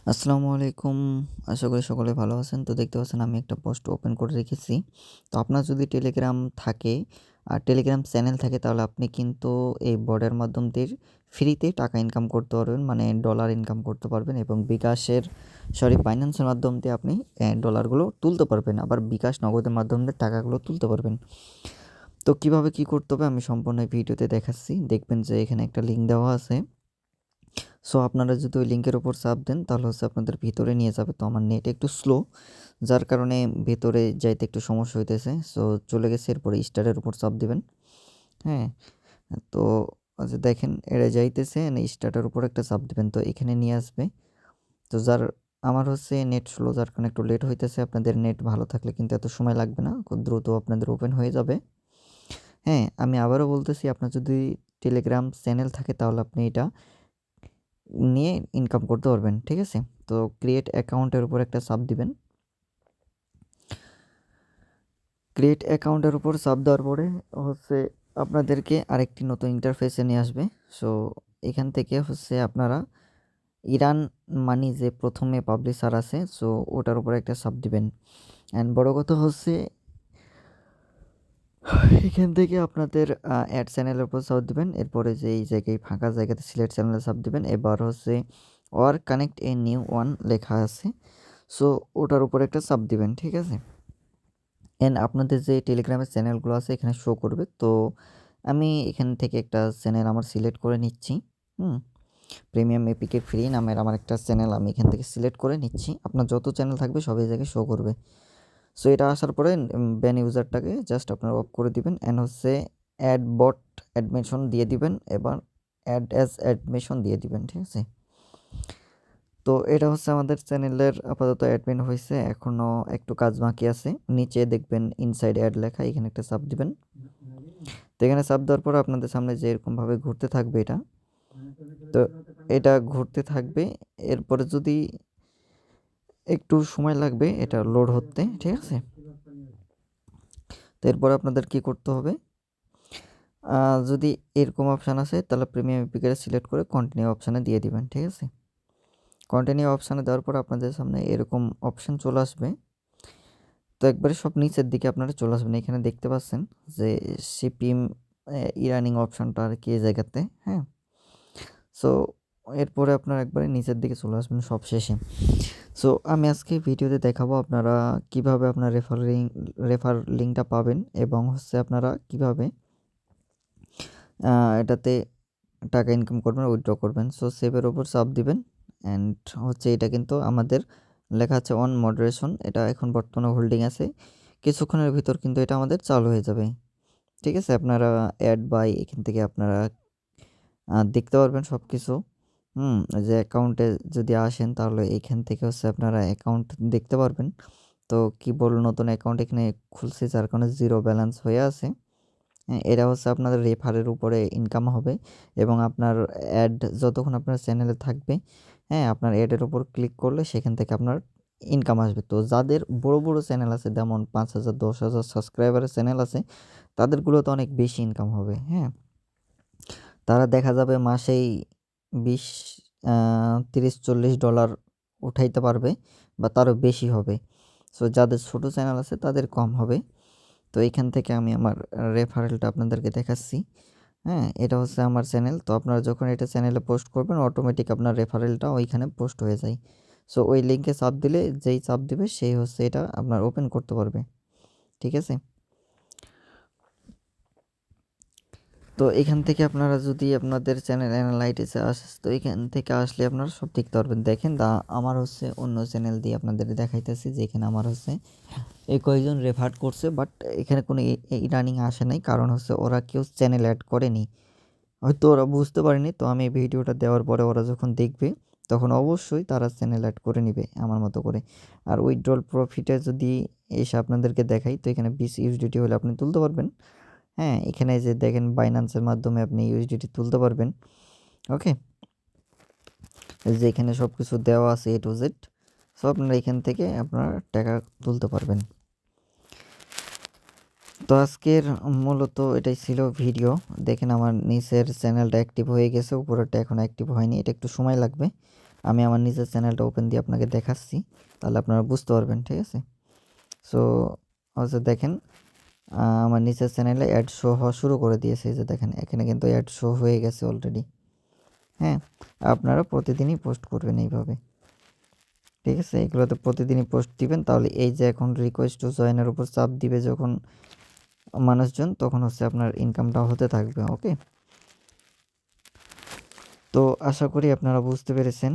আসসালামু আলাইকুম। আশা করি সকলে ভালো আছেন। তো দেখতে পাচ্ছেন আমি একটা পোস্ট ওপেন করে রেখেছি। তো আপনার যদি টেলিগ্রাম থাকে আর টেলিগ্রাম চ্যানেল থাকে তাহলে আপনি কিন্তু এই বটের মাধ্যম দিয়ে ফ্রিতে টাকা ইনকাম করতে পারবেন। মানে ডলার ইনকাম করতে পারবেন এবং বাইন্যান্সের মাধ্যম দিয়ে আপনি ডলারগুলো তুলতে পারবেন। আবার বিকাশ নগদের মাধ্যম দিয়ে টাকাগুলো তুলতে পারবেন। তো কিভাবে কি করতে হবে আমি সম্পূর্ণ এই ভিডিওতে দেখাচ্ছি। দেখবেন যে এখানে একটা লিঙ্ক দেওয়া আছে। সো আপনারা যদি ওই লিঙ্কের উপর চাপ দেন তাহলে আপনাদের ভিতরে নিয়ে যাবে। তো আমার নেট একটু স্লো, যার কারণে ভেতরে যাইতে একটু সমস্যা হইতেছে। সো চলে গেছে, এরপরে স্টারের উপর চাপ দিবেন। হ্যাঁ? তো দেখেন এটা যাইতেছে, স্টার্টের উপর একটা চাপ দিবেন। তো এখানে নিয়ে আসবে। তো আমার নেট স্লো, যার কারণে একটু লেট হইতেছে। আপনাদের নেট ভালো থাকলে কিন্তু এত সময় লাগবে না। খুব দ্রুত আপনাদের ওপেন হয়ে যাবে। হ্যাঁ, আমি আবারও বলতেছি, আপনার যদি টেলিগ্রাম চ্যানেল থাকে তাহলে আপনি এটা নিয়ে ইনকাম করতে পারবেন। ঠিক আছে? তো ক্রিয়েট অ্যাকাউন্টের উপর একটা চাপ দিবেন। ক্রিয়েট অ্যাকাউন্টের উপর চাপ দেওয়ার পরে আপনাদেরকে আরেকটি নতুন ইন্টারফেসে নিয়ে আসবে। সো এখান থেকে আপনারা ইরান মানি যে প্রথমে পাবলিশার আছে, সো ওটার উপরে একটা চাপ দিবেন। অ্যান্ড বড় কথা এখান থেকে আপনাদের অ্যাড চ্যানেলের উপর চাপ দিবেন। এরপরে যে এই জায়গায় ফাঁকা জায়গাতে সিলেক্ট চ্যানেলে চাপ দিবেন। এবার or connect a new one লেখা আছে। সো ওটার উপরে একটা চাপ দিবেন। ঠিক আছে? এন্ড আপনাদের যে টেলিগ্রামের চ্যানেলগুলো আছে এখানে শো করবে। তো আমি এখান থেকে একটা চ্যানেল আমার সিলেক্ট করে নিচ্ছি। প্রিমিয়াম এপিকে ফ্রি নামের আমার একটা চ্যানেল আমি এখান থেকে সিলেক্ট করে নিচ্ছি। আপনার যত চ্যানেল থাকবে সব এই জায়গায় শো করবে। সো এটা আসার পরে ব্যান ইউজারটাকে জাস্ট আপনারা অফ করে দিবেন। অ্যান্ড অ্যাড বট অ্যাডমিশন দিয়ে দিবেন। এবার অ্যাড অ্যাজ অ্যাডমিশন দিয়ে দিবেন। ঠিক আছে? তো এটা আমাদের চ্যানেলের আপাতত অ্যাডমিন হয়েছে, এখনও একটু কাজ বাকি আছে। নিচে দেখবেন ইনসাইড অ্যাড লেখা, এখানে একটা চাপ দিবেন। তো এখানে চাপ দেওয়ার পর আপনাদের সামনে যে এরকমভাবে ঘুরতে থাকবে এটা, তো এটা ঘুরতে থাকবে। এরপরে যদি একটু সময় লাগবে এটা লোড হতে। ঠিক আছে? তো এরপরে আপনাদের কি করতে হবে, যদি এরকম অপশান আসে তাহলে প্রিমিয়াম এপিকে সিলেক্ট করে কন্টিনিউ অপশানে দিয়ে দিবেন। ঠিক আছে? কন্টিনিউ অপশানে দেওয়ার পর আপনাদের সামনে এরকম অপশান চলে আসবে। তো একবারে সব নিচের দিকে আপনারা চলে আসবেন। এখানে দেখতে পাচ্ছেন যে সিপিএম ইরানিং অপশনটা আর কি এই জায়গাতে। হ্যাঁ, সো এরপরে আপনারা একবারে নিচের দিকে চলে আসবেন সব শেষে। সো আমি আজকে ভিডিওতে দেখাবো আপনারা কিভাবে আপনার রেফার লিঙ্কটা পাবেন এবং আপনারা কিভাবে এটাতে টাকা ইনকাম করবেন, উইথড্র করবেন। সো সেভের ওপর চাপ দিবেন। অ্যান্ড এটা কিন্তু আমাদের লেখা আছে অন মডারেশন, এটা এখন বর্তমানে হোল্ডিং আছে। কিছুক্ষণের ভিতর কিন্তু এটা আমাদের চালু হয়ে যাবে। ঠিক আছে? আপনারা অ্যাড বাই এখান থেকে আপনারা দেখতে পারবেন সব কিছু। যে অ্যাকাউন্টে যদি আসেন তাহলে এখান থেকে আপনারা অ্যাকাউন্ট দেখতে পারবেন। তো কি বলবো, নতুন অ্যাকাউন্ট এখানে খুলছে, যার কারণে জিরো ব্যালেন্স হয়ে আছে। হ্যাঁ, এটা আপনাদের রেফারের উপরে ইনকাম হবে এবং আপনার অ্যাড যতক্ষণ আপনার চ্যানেলে থাকবে, হ্যাঁ, আপনার অ্যাডের উপর ক্লিক করলে সেখান থেকে আপনার ইনকাম আসবে। তো যাদের বড় বড় চ্যানেল আছে, যেমন 5,000 10,000 সাবস্ক্রাইবারের চ্যানেল আছে, তাদেরগুলোতে অনেক বেশি ইনকাম হবে। হ্যাঁ, তারা দেখা যাবে মাসেই 20 $30-40 উঠাইতে পারবে বা তারও বেশি হবে। সো যাদের ছোট চ্যানেল আছে তাদের কম হবে। তো এইখান থেকে আমি আমার রেফারেলটা আপনাদেরকে দেখাচ্ছি। হ্যাঁ, এটা আমার চ্যানেল। তো আপনারা যখন এটা চ্যানেলে পোস্ট করবেন অটোমেটিক আপনার রেফারেলটা ওইখানে পোস্ট হয়ে যায়। সো ওই লিঙ্কে চাপ দিলে যেই চাপ দিবে সেই এটা আপনার ওপেন করতে পারবে। ঠিক আছে? তো এখান থেকে আপনারা যদি আপনাদের চ্যানেল অ্যানালাইটিসে তো এখান থেকে আসলে আপনারা সব দেখতে পারবেন। দেখেন আমার অন্য চ্যানেল দিয়ে আপনাদের দেখাইতেছি যে এখানে আমার এই কয়েকজন রেফার করছে, বাট এখানে কোনো রানিং আসে নাই, কারণ ওরা কেউ চ্যানেল অ্যাড করেনি, হয়তো ওরা বুঝতে পারেনি। তো আমি এই ভিডিওটা দেওয়ার পরে ওরা যখন দেখবে তখন অবশ্যই তারা চ্যানেল অ্যাড করে নিবে আমার মতো করে। আর উইথড্রল প্রফিটে যদি এসে আপনাদেরকে দেখাই, তো এখানে 20 ইউএসডিটি হলে আপনি তুলতে পারবেন। হ্যাঁ, এখানে যে দেখেন বাইন্যান্সের মাধ্যমে আপনি ইউএসডিটি তুলতে পারবেন। ওকে, যে এখানে সব কিছু দেওয়া আছে A to Z। সো আপনারা এখান থেকে আপনারা টাকা তুলতে পারবেন। তো আজকের মূলত এটাই ছিল ভিডিও। দেখেন আমার নিচের চ্যানেলটা অ্যাক্টিভ হয়ে গেছে, উপরেরটা এখন অ্যাক্টিভ হয়নি, এটা একটু সময় লাগবে। আমি আমার নিজের চ্যানেলটা ওপেন দিয়ে আপনাকে দেখাচ্ছি, তাহলে আপনারা বুঝতে পারবেন, ঠিক আছে? সো হচ্ছে দেখেন আমার নিচের চ্যানেলে অ্যাড শো হওয়া শুরু করে দিয়েছে। এই যে দেখেন এখানে কিন্তু অ্যাড শো হয়ে গেছে অলরেডি। হ্যাঁ, আপনারা প্রতিদিনই পোস্ট করবেন এইভাবে, ঠিক আছে? এগুলোতে প্রতিদিনই পোস্ট দিবেন, তাহলে এই যে এখন রিকোয়েস্ট টু জয়েনের উপর চাপ দিবে যখন মানুষজন, তখন হচ্ছে আপনার ইনকামটাও হতে থাকবে। ওকে, তো আশা করি আপনারা বুঝতে পেরেছেন।